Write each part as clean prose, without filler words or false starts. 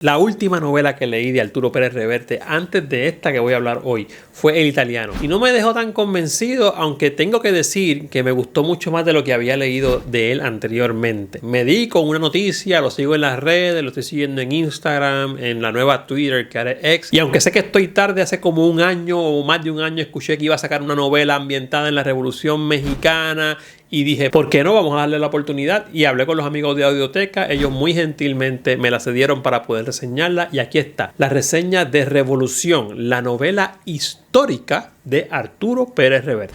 La última novela que leí de Arturo Pérez Reverte, antes de esta que voy a hablar hoy, fue El Italiano. Y no me dejó tan convencido, aunque tengo que decir que me gustó mucho más de lo que había leído de él anteriormente. Me di con una noticia, lo sigo en las redes, lo estoy siguiendo en Instagram, en la nueva Twitter que ahora es X. Y aunque sé que estoy tarde, hace como un año o más de un año escuché que iba a sacar una novela ambientada en la Revolución Mexicana. Y dije, ¿por qué no? Vamos a darle la oportunidad. Y hablé con los amigos de Audioteca. Ellos muy gentilmente me la cedieron para poder reseñarla. Y aquí está, la reseña de Revolución, la novela histórica de Arturo Pérez Reverte.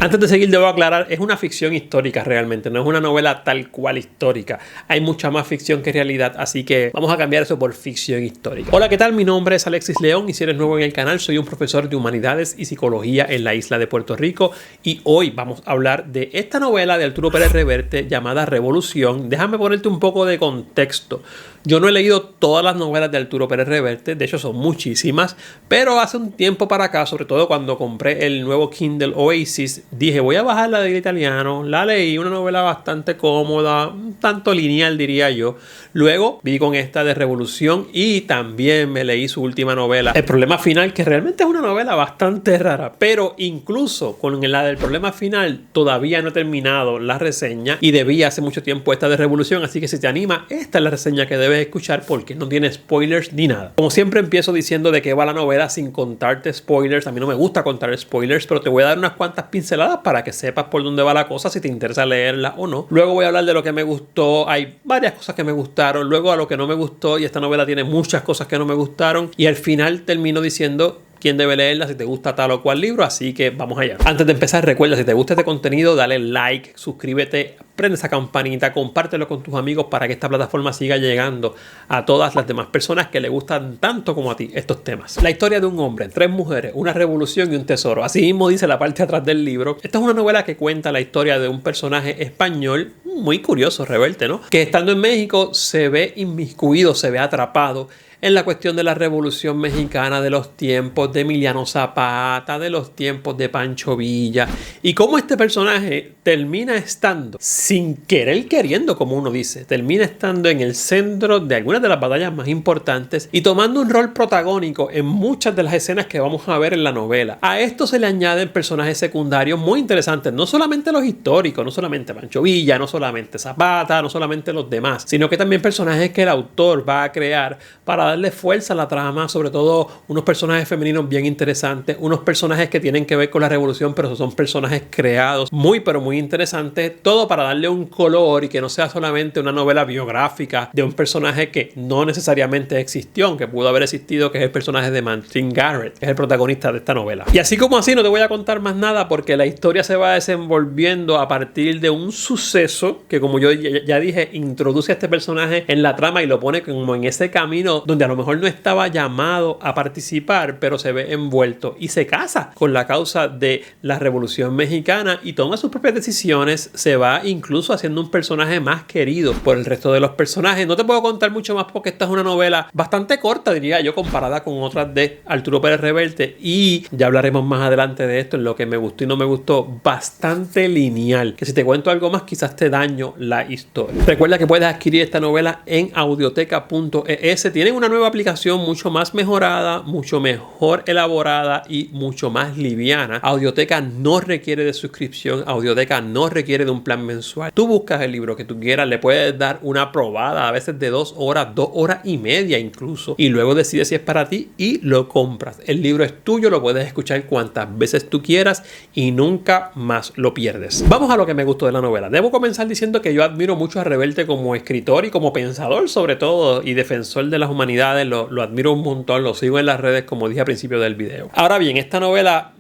Antes de seguir, debo aclarar, es una ficción histórica realmente, no es una novela tal cual histórica. Hay mucha más ficción que realidad, así que vamos a cambiar eso por ficción histórica. Hola, ¿qué tal? Mi nombre es Alexis León y si eres nuevo en el canal, soy un profesor de Humanidades y Psicología en la isla de Puerto Rico y hoy vamos a hablar de esta novela de Arturo Pérez Reverte llamada Revolución. Déjame ponerte un poco de contexto. Yo no he leído todas las novelas de Arturo Pérez Reverte, de hecho son muchísimas, pero hace un tiempo para acá, sobre todo cuando compré el nuevo Kindle Oasis, dije voy a bajar la del Italiano, la leí, una novela bastante cómoda, un tanto lineal diría yo. Luego vi con esta de Revolución y también me leí su última novela, El Problema Final, que realmente es una novela bastante rara, pero incluso con la del Problema Final todavía no he terminado la reseña y debí hace mucho tiempo esta de Revolución, así que si te anima, esta es la reseña que debes escuchar porque no tiene spoilers ni nada. Como siempre empiezo diciendo de qué va la novela sin contarte spoilers. A mí no me gusta contar spoilers, pero te voy a dar unas cuantas pinceladas para que sepas por dónde va la cosa, si te interesa leerla o no. Luego voy a hablar de lo que me gustó. Hay varias cosas que me gustaron. Luego a lo que no me gustó, y esta novela tiene muchas cosas que no me gustaron. Y al final termino diciendo quién debe leerla, si te gusta tal o cual libro, así que vamos allá. Antes de empezar, recuerda, si te gusta este contenido, dale like, suscríbete, prende esa campanita, compártelo con tus amigos para que esta plataforma siga llegando a todas las demás personas que le gustan tanto como a ti estos temas. La historia de un hombre, 3 mujeres, una revolución y un tesoro. Así mismo dice la parte de atrás del libro. Esta es una novela que cuenta la historia de un personaje español muy curioso, Reverte, ¿no? Que estando en México se ve inmiscuido, se ve atrapado en la cuestión de la Revolución Mexicana, de los tiempos de Emiliano Zapata, de los tiempos de Pancho Villa, y cómo este personaje termina estando, sin querer queriendo, como uno dice, termina estando en el centro de algunas de las batallas más importantes y tomando un rol protagónico en muchas de las escenas que vamos a ver en la novela. A esto se le añaden personajes secundarios muy interesantes, no solamente los históricos, no solamente Pancho Villa, no solamente Zapata, no solamente los demás, sino que también personajes que el autor va a crear para darle fuerza a la trama, sobre todo unos personajes femeninos bien interesantes, unos personajes que tienen que ver con la revolución, pero son personajes creados muy pero muy interesantes, todo para darle un color y que no sea solamente una novela biográfica de un personaje que no necesariamente existió, aunque pudo haber existido, que es el personaje de Martin Garrett, que es el protagonista de esta novela. Y así como así no te voy a contar más nada porque la historia se va desenvolviendo a partir de un suceso que, como yo ya dije, introduce a este personaje en la trama y lo pone como en ese camino donde a lo mejor no estaba llamado a participar, pero se ve envuelto y se casa con la causa de la Revolución Mexicana y toma sus propias decisiones, se va incluso haciendo un personaje más querido por el resto de los personajes. No te puedo contar mucho más porque esta es una novela bastante corta, diría yo, comparada con otras de Arturo Pérez Reverte, y ya hablaremos más adelante de esto, en lo que me gustó y no me gustó, bastante lineal, que si te cuento algo más quizás te daño la historia. Recuerda que puedes adquirir esta novela en audioteca.es. Tienen una nueva aplicación mucho más mejorada, mucho mejor elaborada y mucho más liviana. Audioteca no requiere de suscripción, Audioteca no requiere de un plan mensual. Tú buscas el libro que tú quieras, le puedes dar una probada, a veces de 2 horas, 2 horas y media incluso, y luego decides si es para ti y lo compras. El libro es tuyo, lo puedes escuchar cuantas veces tú quieras y nunca más lo pierdes. Vamos a lo que me gustó de la novela. Debo comenzar diciendo que yo admiro mucho a Reverte como escritor y como pensador sobre todo y defensor de las humanidades. Lo admiro un montón, lo sigo en las redes como dije al principio del video. Ahora bien, esta novela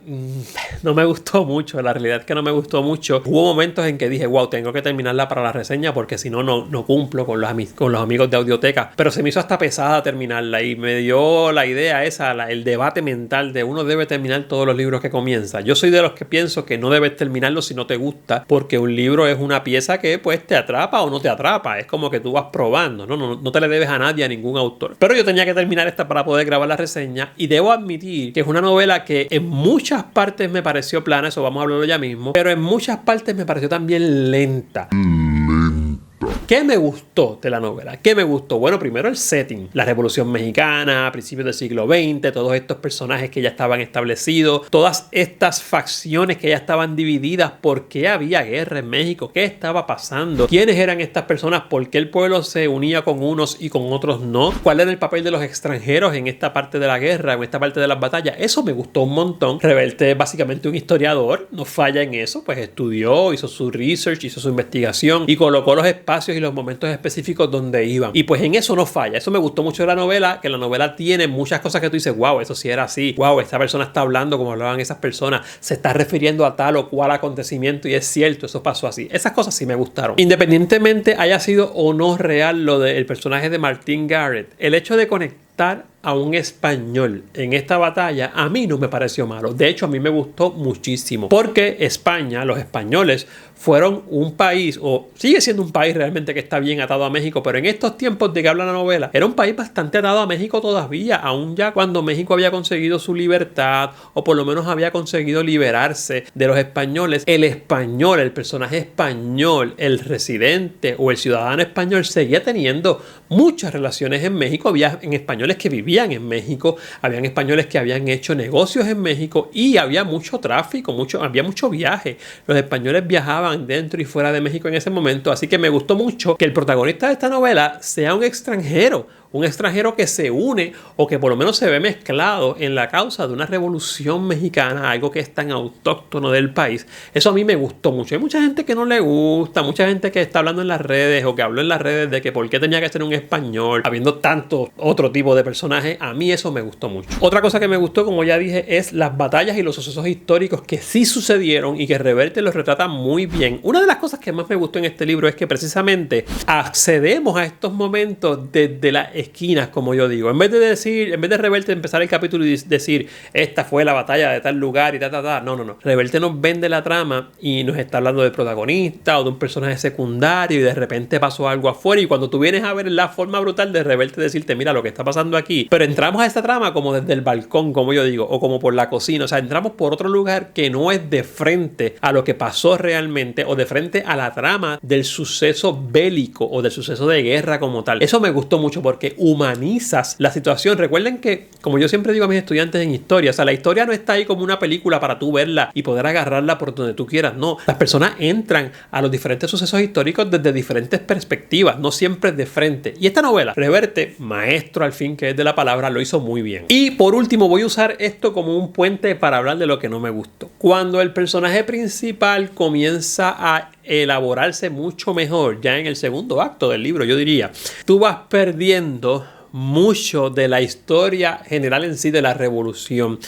no me gustó mucho, la realidad es que no me gustó mucho hecho, hubo momentos en que dije, wow, tengo que terminarla para la reseña porque si no, no cumplo con los amigos de Audioteca. Pero se me hizo hasta pesada terminarla y me dio la idea esa, el debate mental de uno debe terminar todos los libros que comienza. Yo soy de los que pienso que no debes terminarlo si no te gusta, porque un libro es una pieza que pues te atrapa o no te atrapa. Es como que tú vas probando, no te le debes a nadie, a ningún autor. Pero yo tenía que terminar esta para poder grabar la reseña y debo admitir que es una novela que en muchas partes me pareció plana, eso vamos a hablarlo ya mismo, pero en muchas partes me pareció también lenta. ¿Qué me gustó de la novela? ¿Qué me gustó? Bueno, primero el setting. La Revolución Mexicana, a principios del siglo XX, todos estos personajes que ya estaban establecidos, todas estas facciones que ya estaban divididas. ¿Por qué había guerra en México? ¿Qué estaba pasando? ¿Quiénes eran estas personas? ¿Por qué el pueblo se unía con unos y con otros no? ¿Cuál era el papel de los extranjeros en esta parte de la guerra, en esta parte de las batallas? Eso me gustó un montón. Reverte es básicamente un historiador, no falla en eso, pues estudió, hizo su research, hizo su investigación y colocó los espacios y los momentos específicos donde iban. Y pues en eso no falla. Eso me gustó mucho de la novela, que la novela tiene muchas cosas que tú dices, wow, eso sí era así. Wow, esta persona está hablando como hablaban esas personas. Se está refiriendo a tal o cual acontecimiento y es cierto, eso pasó así. Esas cosas sí me gustaron. Independientemente haya sido o no real lo del personaje de Martin Garrett, el hecho de conectar a un español en esta batalla a mí no me pareció malo. De hecho, a mí me gustó muchísimo porque España, los españoles fueron un país, o sigue siendo un país realmente que está bien atado a México, pero en estos tiempos de que habla la novela, era un país bastante atado a México todavía, aún ya cuando México había conseguido su libertad, o por lo menos había conseguido liberarse de los españoles. El español, el personaje español, el residente o el ciudadano español seguía teniendo muchas relaciones en México. Había españoles que vivían en México, habían españoles que habían hecho negocios en México y había mucho tráfico, había mucho viaje. Los españoles viajaban dentro y fuera de México en ese momento, así que me gustó mucho que el protagonista de esta novela sea un extranjero que se une o que por lo menos se ve mezclado en la causa de una revolución mexicana, algo que es tan autóctono del país. Eso a mí me gustó mucho. Hay mucha gente que no le gusta, mucha gente que está hablando en las redes o que habló en las redes de que por qué tenía que ser un español, habiendo tanto otro tipo de personajes. A mí eso me gustó mucho. Otra cosa que me gustó, como ya dije, es las batallas y los sucesos históricos que sí sucedieron y que Reverte los retrata muy bien. Una de las cosas que más me gustó en este libro es que precisamente accedemos a estos momentos desde la esquinas, como yo digo. En vez de Reverte empezar el capítulo y decir esta fue la batalla de tal lugar y no. Reverte nos vende la trama y nos está hablando del protagonista o de un personaje secundario y de repente pasó algo afuera y cuando tú vienes a ver la forma brutal de Reverte decirte mira lo que está pasando aquí, pero entramos a esta trama como desde el balcón, como yo digo, o como por la cocina, o sea, entramos por otro lugar que no es de frente a lo que pasó realmente o de frente a la trama del suceso bélico o del suceso de guerra como tal. Eso me gustó mucho porque humanizas la situación. Recuerden que, como yo siempre digo a mis estudiantes en historia, o sea, la historia no está ahí como una película para tú verla y poder agarrarla por donde tú quieras. No, las personas entran a los diferentes sucesos históricos desde diferentes perspectivas, no siempre de frente. Y esta novela, Reverte, maestro al fin que es de la palabra, lo hizo muy bien. Y por último, voy a usar esto como un puente para hablar de lo que no me gustó. Cuando el personaje principal comienza a elaborarse mucho mejor, ya en el segundo acto del libro, yo diría, tú vas perdiendo mucho de la historia general en sí de la revolución.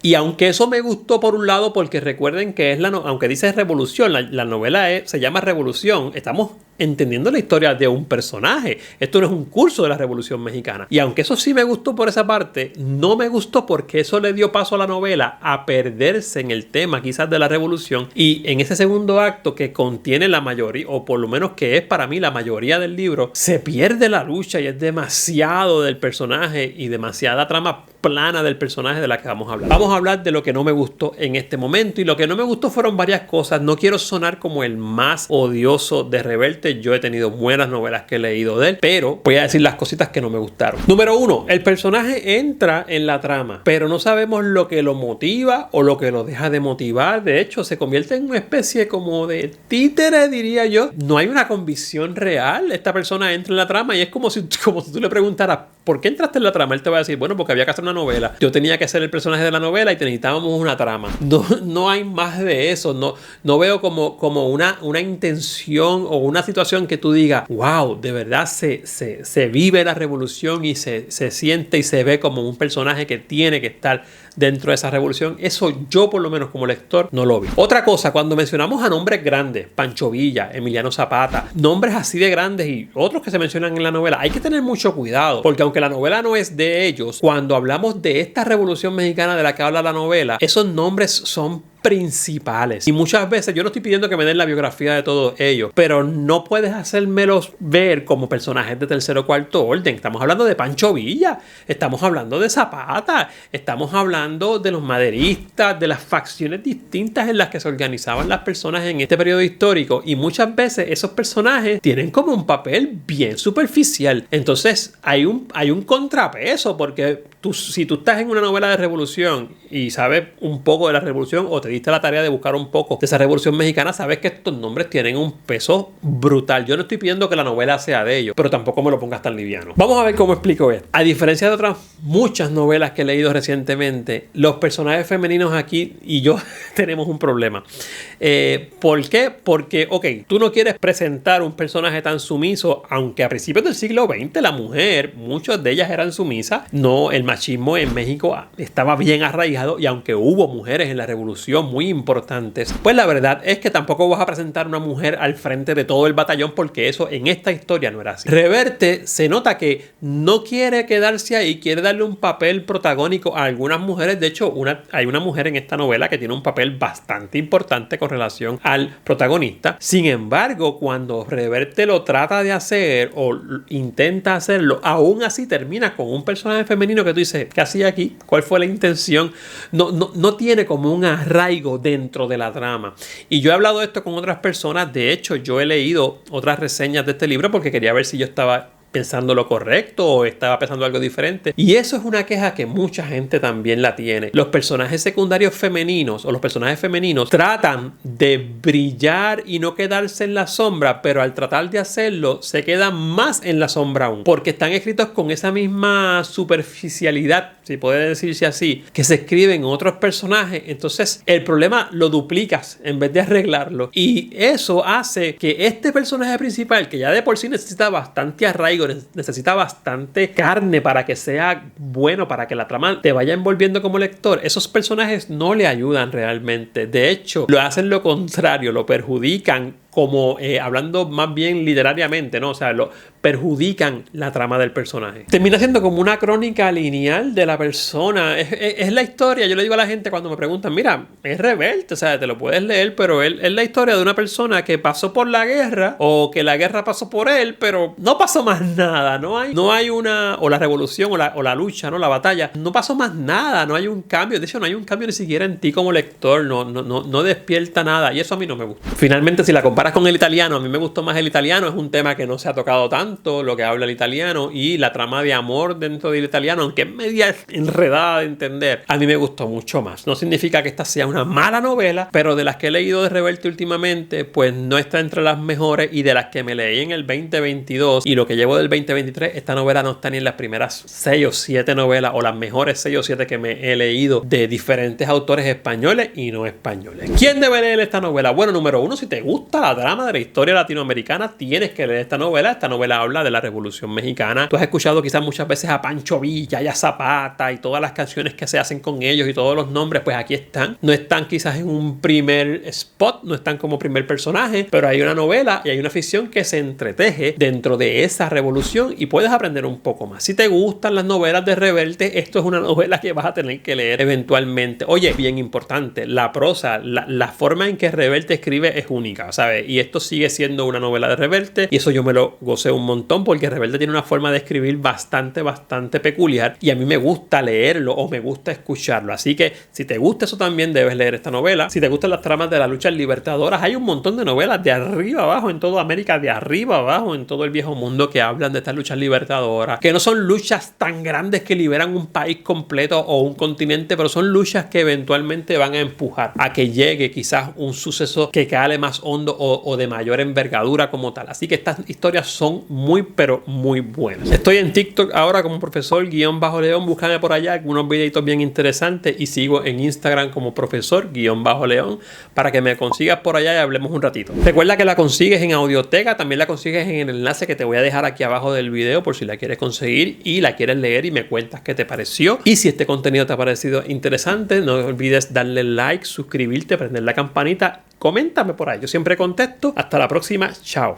Y aunque eso me gustó por un lado, porque recuerden que es aunque dice revolución, la novela se llama Revolución, estamos entendiendo la historia de un personaje. Esto no es un curso de la Revolución Mexicana. Y aunque eso sí me gustó por esa parte, no me gustó porque eso le dio paso a la novela a perderse en el tema quizás de la revolución. Y en ese segundo acto que contiene la mayoría, o por lo menos que es para mí la mayoría del libro, se pierde la lucha y es demasiado del personaje y demasiada trama plana del personaje de la que vamos a hablar. Vamos a hablar de lo que no me gustó en este momento, y lo que no me gustó fueron varias cosas. No quiero sonar como el más odioso de Reverte. Yo he tenido buenas novelas que he leído de él, pero voy a decir las cositas que no me gustaron. Número 1, el personaje entra en la trama, pero no sabemos lo que lo motiva o lo que lo deja de motivar. De hecho, se convierte en una especie como de títere, diría yo. No hay una convicción real. Esta persona entra en la trama y es como si tú le preguntaras ¿por qué entraste en la trama? Él te va a decir, bueno, porque había que hacer una novela. Yo tenía que ser el personaje de la novela y necesitábamos una trama. No hay más de eso. No veo como una intención o una situación que tú digas, wow, de verdad se vive la revolución y se siente y se ve como un personaje que tiene que estar dentro de esa revolución. Eso yo por lo menos como lector no lo vi. Otra cosa, cuando mencionamos a nombres grandes, Pancho Villa, Emiliano Zapata, nombres así de grandes y otros que se mencionan en la novela, hay que tener mucho cuidado, porque aunque la novela no es de ellos, cuando hablamos de esta revolución mexicana de la que habla la novela, esos nombres son principales. Y muchas veces yo no estoy pidiendo que me den la biografía de todos ellos, pero no puedes hacérmelos ver como personajes de tercero o cuarto orden. Estamos hablando de Pancho Villa, estamos hablando de Zapata, estamos hablando de los maderistas, de las facciones distintas en las que se organizaban las personas en este periodo histórico, y muchas veces esos personajes tienen como un papel bien superficial. Entonces hay un contrapeso, porque si tú estás en una novela de revolución y sabes un poco de la revolución o te diste la tarea de buscar un poco de esa revolución mexicana, sabes que estos nombres tienen un peso brutal. Yo no estoy pidiendo que la novela sea de ellos, pero tampoco me lo pongas tan liviano. Vamos a ver cómo explico esto. A diferencia de otras muchas novelas que he leído recientemente, los personajes femeninos aquí y yo tenemos un problema. ¿Por qué? Porque, ok, tú no quieres presentar un personaje tan sumiso, aunque a principios del siglo XX la mujer, muchas de ellas eran sumisas. No, el machismo en México estaba bien arraigado, y aunque hubo mujeres en la revolución muy importantes, pues la verdad es que tampoco vas a presentar una mujer al frente de todo el batallón, porque eso en esta historia no era así. Reverte se nota que no quiere quedarse ahí, quiere darle un papel protagónico a algunas mujeres. De hecho, hay una mujer en esta novela que tiene un papel bastante importante con relación al protagonista. Sin embargo, cuando Reverte lo trata de hacer o intenta hacerlo, aún así termina con un personaje femenino que tú dices, ¿qué hacía aquí? ¿Cuál fue la intención? No tiene como un arraigo dentro de la trama. Y yo he hablado de esto con otras personas. De hecho, yo he leído otras reseñas de este libro porque quería ver si yo estaba pensando lo correcto o estaba pensando algo diferente. Y eso es una queja que mucha gente también la tiene. Los personajes secundarios femeninos o los personajes femeninos tratan de brillar y no quedarse en la sombra, pero al tratar de hacerlo se quedan más en la sombra aún, porque están escritos con esa misma superficialidad, si puede decirse así, que se escriben otros personajes. Entonces el problema lo duplicas en vez de arreglarlo, y eso hace que este personaje principal, que ya de por sí necesita bastante arraigo, necesita bastante carne para que sea bueno, para que la trama te vaya envolviendo como lector, esos personajes no le ayudan realmente. De hecho, lo hacen lo contrario, lo perjudican, como hablando más bien literariamente, ¿no? O sea, lo perjudican la trama del personaje. Termina siendo como una crónica lineal de la persona. Es la historia. Yo le digo a la gente cuando me preguntan, mira, es Reverte, o sea, te lo puedes leer, pero es la historia de una persona que pasó por la guerra, o que la guerra pasó por él, pero no pasó más nada. No hay una, o la revolución, o la lucha, ¿no? La batalla. No pasó más nada, no hay un cambio. De hecho, no hay un cambio ni siquiera en ti como lector. No despierta nada. Y eso a mí no me gusta. Finalmente, si la comparas con el italiano, a mí me gustó más el italiano. Es un tema que no se ha tocado tanto, lo que habla el italiano, y la trama de amor dentro del italiano, aunque es media enredada de entender, a mí me gustó mucho más. No significa que esta sea una mala novela, pero de las que he leído de Reverte últimamente, pues no está entre las mejores, y de las que me leí en el 2022 y lo que llevo del 2023, esta novela no está ni en las primeras 6 o 7 novelas, o las mejores 6 o 7 que me he leído de diferentes autores españoles y no españoles. ¿Quién debe leer esta novela? Bueno, número uno, si te gusta la trama de la historia latinoamericana, tienes que leer esta novela. Esta novela habla de la Revolución Mexicana. Tú has escuchado quizás muchas veces a Pancho Villa y a Zapata y todas las canciones que se hacen con ellos y todos los nombres, pues aquí están. No están quizás en un primer spot, no están como primer personaje, pero hay una novela y hay una ficción que se entreteje dentro de esa revolución y puedes aprender un poco más. Si te gustan las novelas de Reverte, esto es una novela que vas a tener que leer eventualmente. Oye, bien importante, la prosa, la forma en que Reverte escribe es única, ¿sabes? Y esto sigue siendo una novela de Reverte, y eso yo me lo gocé un montón, porque Reverte tiene una forma de escribir bastante peculiar, y a mí me gusta leerlo o me gusta escucharlo. Así que si te gusta eso, también debes leer esta novela. Si te gustan las tramas de las luchas libertadoras, hay un montón de novelas de arriba abajo en toda América, de arriba abajo en todo el viejo mundo, que hablan de estas luchas libertadoras, que no son luchas tan grandes que liberan un país completo o un continente, pero son luchas que eventualmente van a empujar a que llegue quizás un suceso que cale más hondo o o de mayor envergadura como tal. Así que estas historias son muy, pero muy buenas. Estoy en TikTok ahora como profesor_León. Búscame por allá algunos videitos bien interesantes y sigo en Instagram como profesor_León para que me consigas por allá y hablemos un ratito. Recuerda que la consigues en Audioteca, también la consigues en el enlace que te voy a dejar aquí abajo del video por si la quieres conseguir y la quieres leer y me cuentas qué te pareció. Y si este contenido te ha parecido interesante, no olvides darle like, suscribirte, prender la campanita, coméntame por ahí. Yo siempre contesto. Hasta la próxima. Chao.